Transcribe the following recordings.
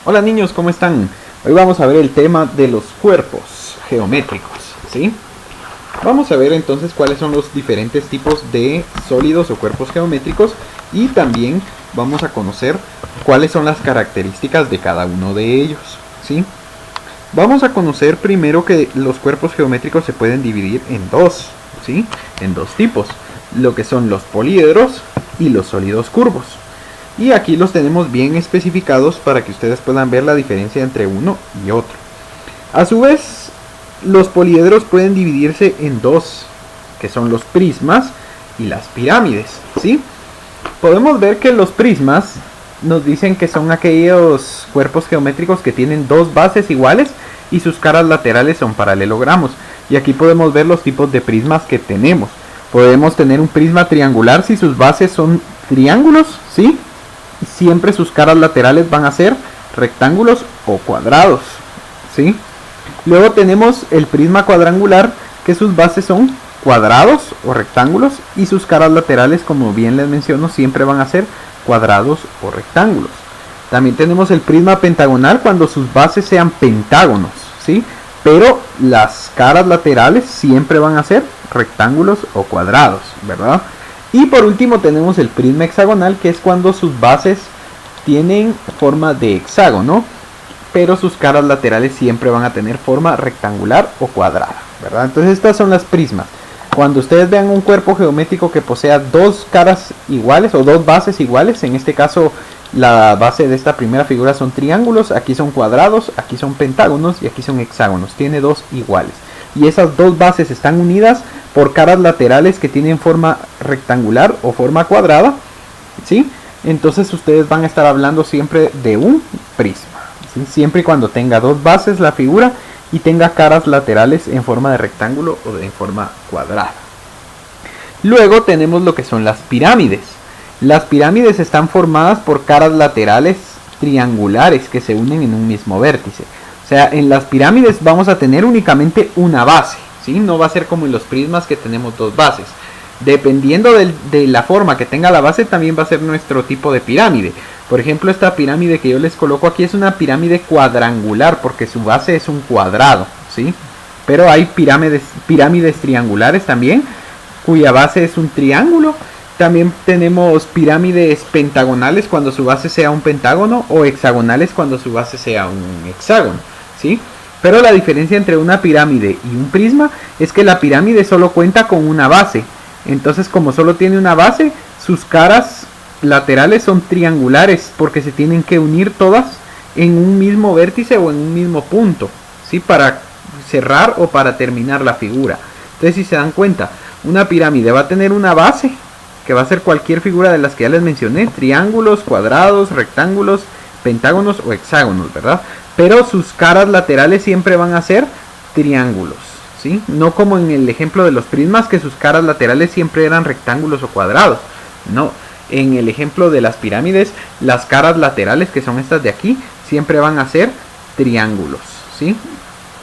Hola niños, ¿cómo están? Hoy vamos a ver el tema de los cuerpos geométricos, ¿sí? Vamos a ver entonces cuáles son los diferentes tipos de sólidos o cuerpos geométricos y también vamos a conocer cuáles son las características de cada uno de ellos, ¿sí? Vamos a conocer primero que los cuerpos geométricos se pueden dividir en dos, ¿sí? En dos tipos, lo que son los poliedros y los sólidos curvos. Y aquí los tenemos bien especificados para que ustedes puedan ver la diferencia entre uno y otro. A su vez, los poliedros pueden dividirse en dos, que son los prismas y las pirámides, ¿sí? Podemos ver que los prismas nos dicen que son aquellos cuerpos geométricos que tienen dos bases iguales y sus caras laterales son paralelogramos. Y aquí podemos ver los tipos de prismas que tenemos. Podemos tener un prisma triangular si sus bases son triángulos, ¿sí? Siempre sus caras laterales van a ser rectángulos o cuadrados, ¿sí? Luego tenemos el prisma cuadrangular, que sus bases son cuadrados o rectángulos y sus caras laterales, como bien les menciono, siempre van a ser cuadrados o rectángulos. También tenemos el prisma pentagonal cuando sus bases sean pentágonos, ¿sí? Pero las caras laterales siempre van a ser rectángulos o cuadrados, ¿verdad? Y por último tenemos el prisma hexagonal, que es cuando sus bases tienen forma de hexágono, pero sus caras laterales siempre van a tener forma rectangular o cuadrada, ¿verdad? Entonces estas son las prismas. Cuando ustedes vean un cuerpo geométrico que posea dos caras iguales o dos bases iguales, en este caso la base de esta primera figura son triángulos, aquí son cuadrados, aquí son pentágonos y aquí son hexágonos, tiene dos iguales. Y esas dos bases están unidas por caras laterales que tienen forma rectangular o forma cuadrada, ¿sí? Entonces ustedes van a estar hablando siempre de un prisma, ¿sí? Siempre y cuando tenga dos bases la figura y tenga caras laterales en forma de rectángulo o en forma cuadrada. Luego tenemos lo que son las pirámides. Las pirámides están formadas por caras laterales triangulares que se unen en un mismo vértice. O sea, en las pirámides vamos a tener únicamente una base, ¿sí? No va a ser como en los prismas que tenemos dos bases. Dependiendo de la forma que tenga la base, también va a ser nuestro tipo de pirámide. Por ejemplo, esta pirámide que yo les coloco aquí es una pirámide cuadrangular porque su base es un cuadrado, ¿sí? Pero hay pirámides triangulares también, cuya base es un triángulo. También tenemos pirámides pentagonales cuando su base sea un pentágono, o hexagonales cuando su base sea un hexágono, ¿sí? Pero la diferencia entre una pirámide y un prisma es que la pirámide solo cuenta con una base. Entonces, como solo tiene una base, sus caras laterales son triangulares porque se tienen que unir todas en un mismo vértice o en un mismo punto, ¿sí? Para cerrar o para terminar la figura. Entonces, si se dan cuenta, una pirámide va a tener una base que va a ser cualquier figura de las que ya les mencioné, triángulos, cuadrados, rectángulos, pentágonos o hexágonos, ¿verdad? Pero sus caras laterales siempre van a ser triángulos, ¿sí? No como en el ejemplo de los prismas, que sus caras laterales siempre eran rectángulos o cuadrados. No, en el ejemplo de las pirámides, las caras laterales, que son estas de aquí, siempre van a ser triángulos, ¿sí?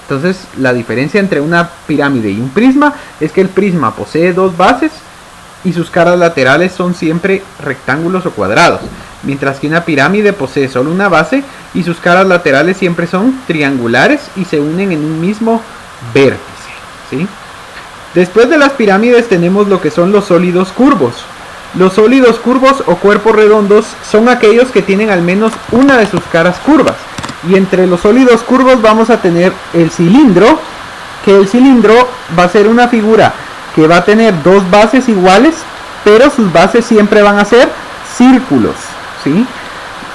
Entonces, la diferencia entre una pirámide y un prisma es que el prisma posee dos bases y sus caras laterales son siempre rectángulos o cuadrados, mientras que una pirámide posee solo una base y sus caras laterales siempre son triangulares y se unen en un mismo vértice, ¿sí? Después de las pirámides tenemos lo que son los sólidos curvos. Los sólidos curvos o cuerpos redondos son aquellos que tienen al menos una de sus caras curvas. Y entre los sólidos curvos vamos a tener el cilindro, que el cilindro va a ser una figura que va a tener dos bases iguales, pero sus bases siempre van a ser círculos, ¿sí?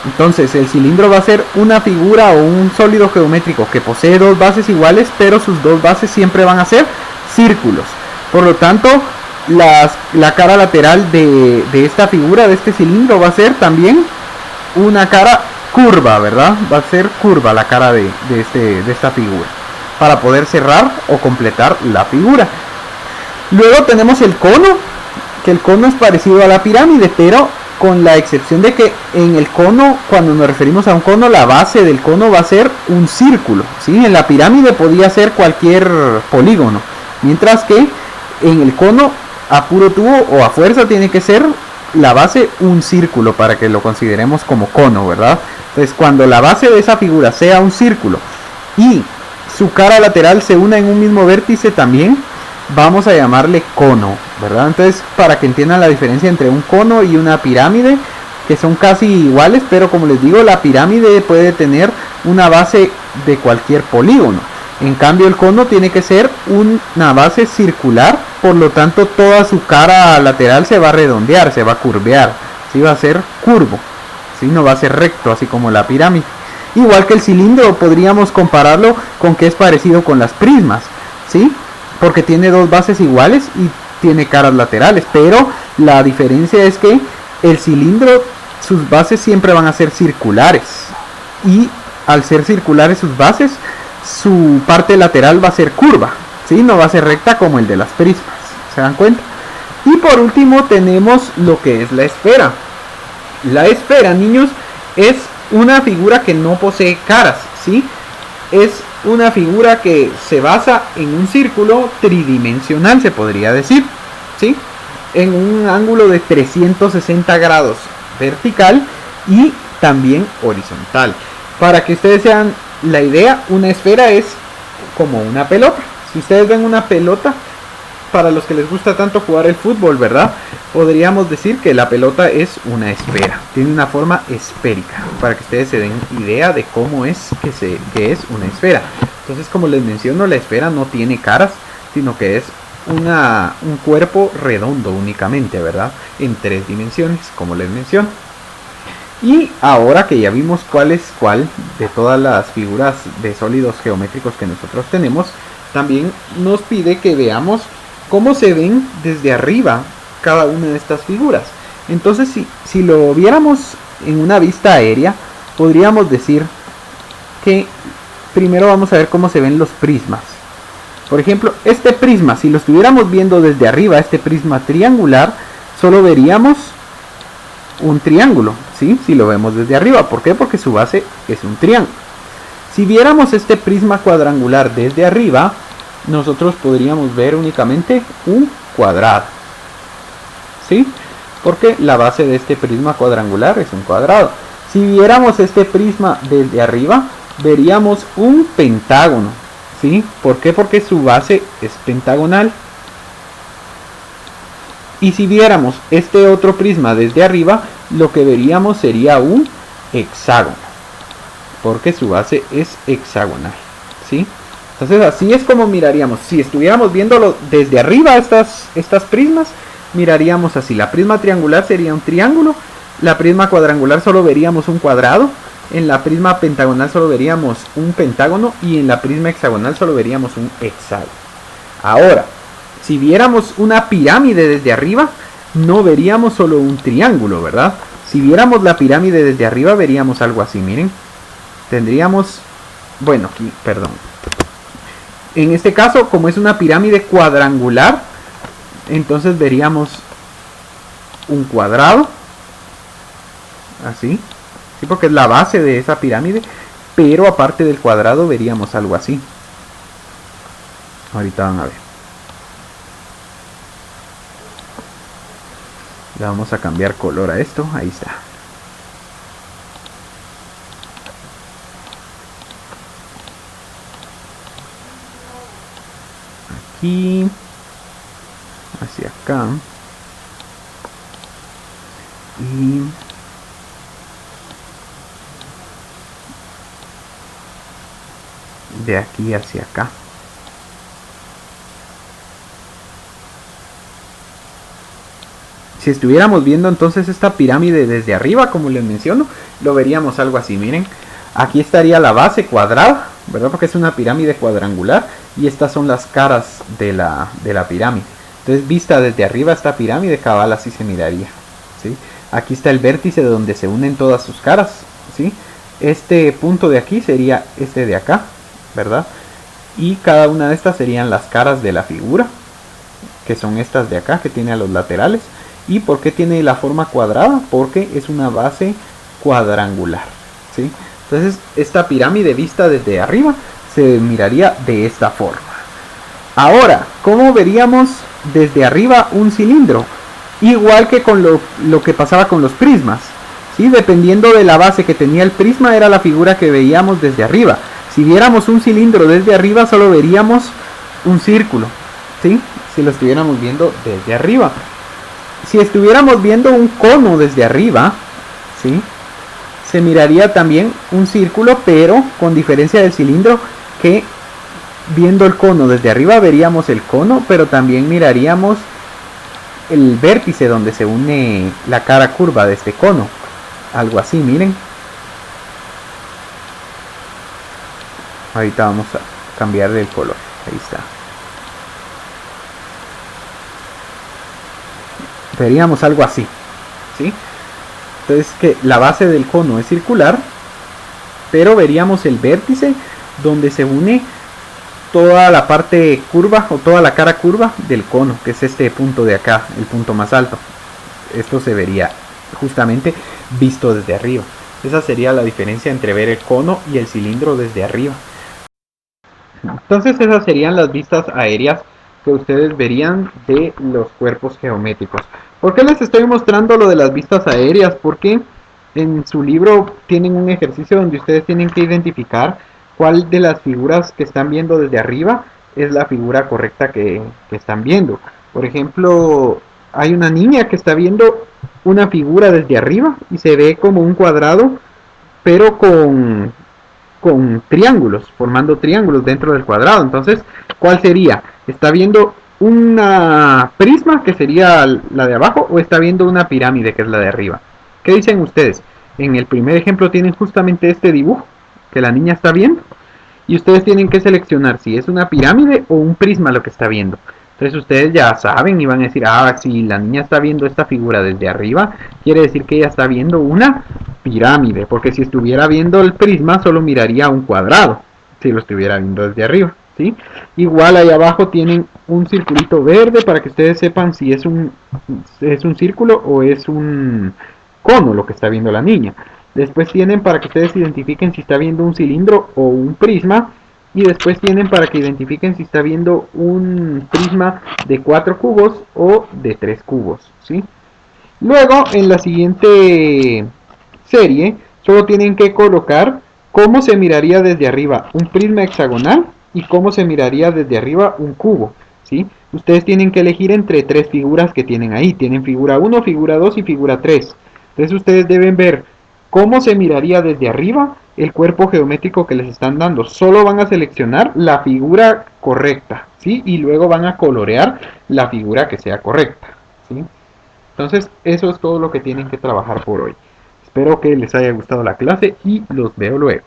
Entonces el cilindro va a ser una figura o un sólido geométrico que posee dos bases iguales, pero sus dos bases siempre van a ser círculos. Por lo tanto, la cara lateral de esta figura, de este cilindro, va a ser también una cara curva, ¿verdad? Va a ser curva la cara de esta figura, para poder cerrar o completar la figura. Luego tenemos el cono, que el cono es parecido a la pirámide, pero con la excepción de que en el cono, cuando nos referimos a un cono, la base del cono va a ser un círculo, ¿sí? En la pirámide podía ser cualquier polígono, mientras que en el cono, a puro tubo o a fuerza, tiene que ser la base un círculo para que lo consideremos como cono, ¿verdad? Entonces cuando la base de esa figura sea un círculo y su cara lateral se una en un mismo vértice también, vamos a llamarle cono, ¿verdad? Entonces, para que entiendan la diferencia entre un cono y una pirámide, que son casi iguales, pero como les digo, la pirámide puede tener una base de cualquier polígono. En cambio, el cono tiene que ser una base circular, por lo tanto, toda su cara lateral se va a redondear, se va a curvear, ¿sí? Va a ser curvo, ¿sí? No va a ser recto, así como la pirámide. Igual que el cilindro, podríamos compararlo con que es parecido con las prismas, ¿sí? Porque tiene dos bases iguales y tiene caras laterales, pero la diferencia es que el cilindro, sus bases siempre van a ser circulares, y al ser circulares sus bases, su parte lateral va a ser curva, ¿sí? No va a ser recta como el de las prismas, ¿se dan cuenta? Y por último tenemos lo que es la esfera. La esfera, niños, es una figura que no posee caras, ¿sí? Es una figura que se basa en un círculo tridimensional, se podría decir, ¿sí? En un ángulo de 360 grados vertical y también horizontal. Para que ustedes sean la idea, una esfera es como una pelota. Si ustedes ven una pelota, para los que les gusta tanto jugar el fútbol, ¿verdad? Podríamos decir que la pelota es una esfera, tiene una forma esférica, para que ustedes se den idea de cómo es que es una esfera. Entonces, como les menciono, la esfera no tiene caras, sino que es un cuerpo redondo únicamente, ¿verdad? En 3 dimensiones, como les menciono. Y ahora que ya vimos cuál es cuál de todas las figuras de sólidos geométricos que nosotros tenemos, también nos pide que veamos cómo se ven desde arriba cada una de estas figuras. Entonces, si lo viéramos en una vista aérea, podríamos decir que primero vamos a ver cómo se ven los prismas. Por ejemplo, este prisma, si lo estuviéramos viendo desde arriba, este prisma triangular, solo veríamos un triángulo, ¿sí? Si lo vemos desde arriba. ¿Por qué? Porque su base es un triángulo. Si viéramos este prisma cuadrangular desde arriba, nosotros podríamos ver únicamente un cuadrado, ¿sí? Porque la base de este prisma cuadrangular es un cuadrado. Si viéramos este prisma desde arriba, veríamos un pentágono, ¿sí? ¿Por qué? Porque su base es pentagonal. Y si viéramos este otro prisma desde arriba, lo que veríamos sería un hexágono, porque su base es hexagonal, ¿sí? Entonces así es como miraríamos. Si estuviéramos viéndolo desde arriba, estas prismas, miraríamos así. La prisma triangular sería un triángulo, la prisma cuadrangular solo veríamos un cuadrado, en la prisma pentagonal solo veríamos un pentágono, y en la prisma hexagonal solo veríamos un hexágono. Ahora, si viéramos una pirámide desde arriba, no veríamos solo un triángulo, ¿verdad? Si viéramos la pirámide desde arriba, veríamos algo así, miren. Tendríamos, bueno, aquí, perdón. En este caso, como es una pirámide cuadrangular, entonces veríamos un cuadrado, así, sí, porque es la base de esa pirámide, pero aparte del cuadrado veríamos algo así. Ahorita van a ver. Le vamos a cambiar color a esto, ahí está. Aquí, hacia acá, y de aquí hacia acá. Si estuviéramos viendo entonces esta pirámide desde arriba, como les menciono, lo veríamos algo así, miren. Aquí estaría la base cuadrada, ¿verdad? Porque es una pirámide cuadrangular, y estas son las caras de la pirámide. Entonces, vista desde arriba esta pirámide, cabal, así se miraría, ¿sí? Aquí está el vértice de donde se unen todas sus caras, ¿sí? Este punto de aquí sería este de acá, ¿verdad? Y cada una de estas serían las caras de la figura, que son estas de acá, que tiene a los laterales. ¿Y por qué tiene la forma cuadrada? Porque es una base cuadrangular, ¿sí? Entonces, esta pirámide vista desde arriba se miraría de esta forma. Ahora, ¿cómo veríamos desde arriba un cilindro? Igual que con lo que pasaba con los prismas. ¿sí? Dependiendo de la base que tenía el prisma, era la figura que veíamos desde arriba. Si viéramos un cilindro desde arriba, solo veríamos un círculo, ¿sí? Si lo estuviéramos viendo desde arriba. Si estuviéramos viendo un cono desde arriba, ¿sí? Se miraría también un círculo, pero con diferencia del cilindro, que viendo el cono desde arriba veríamos el cono, pero también miraríamos el vértice donde se une la cara curva de este cono. Algo así, miren. Ahorita vamos a cambiar el color. Ahí está. Veríamos algo así, ¿sí? Entonces que la base del cono es circular, pero veríamos el vértice donde se une toda la parte curva o toda la cara curva del cono, que es este punto de acá, el punto más alto. Esto se vería justamente visto desde arriba. Esa sería la diferencia entre ver el cono y el cilindro desde arriba. Entonces esas serían las vistas aéreas que ustedes verían de los cuerpos geométricos. ¿Por qué les estoy mostrando lo de las vistas aéreas? Porque en su libro tienen un ejercicio donde ustedes tienen que identificar cuál de las figuras que están viendo desde arriba es la figura correcta que están viendo. Por ejemplo, hay una niña que está viendo una figura desde arriba y se ve como un cuadrado, pero con triángulos, formando triángulos dentro del cuadrado. Entonces, ¿cuál sería? ¿Está viendo una prisma, que sería la de abajo, o está viendo una pirámide, que es la de arriba? ¿Qué dicen ustedes? En el primer ejemplo tienen justamente este dibujo que la niña está viendo, y ustedes tienen que seleccionar si es una pirámide o un prisma lo que está viendo. Entonces ustedes ya saben y van a decir, ah, si la niña está viendo esta figura desde arriba, quiere decir que ella está viendo una pirámide, porque si estuviera viendo el prisma solo miraría un cuadrado, si lo estuviera viendo desde arriba, ¿sí? Igual ahí abajo tienen un circulito verde para que ustedes sepan si es un círculo o es un cono lo que está viendo la niña. Después tienen para que ustedes identifiquen si está viendo un cilindro o un prisma. Y después tienen para que identifiquen si está viendo un prisma de 4 cubos o de 3 cubos, ¿sí? Luego, en la siguiente serie, solo tienen que colocar cómo se miraría desde arriba un prisma hexagonal y cómo se miraría desde arriba un cubo, ¿sí? Ustedes tienen que elegir entre 3 figuras que tienen ahí. Tienen figura 1, figura 2 y figura 3. Entonces ustedes deben ver cómo se miraría desde arriba el cuerpo geométrico que les están dando. Solo van a seleccionar la figura correcta, ¿sí? Y luego van a colorear la figura que sea correcta, ¿sí? Entonces, eso es todo lo que tienen que trabajar por hoy. Espero que les haya gustado la clase y los veo luego.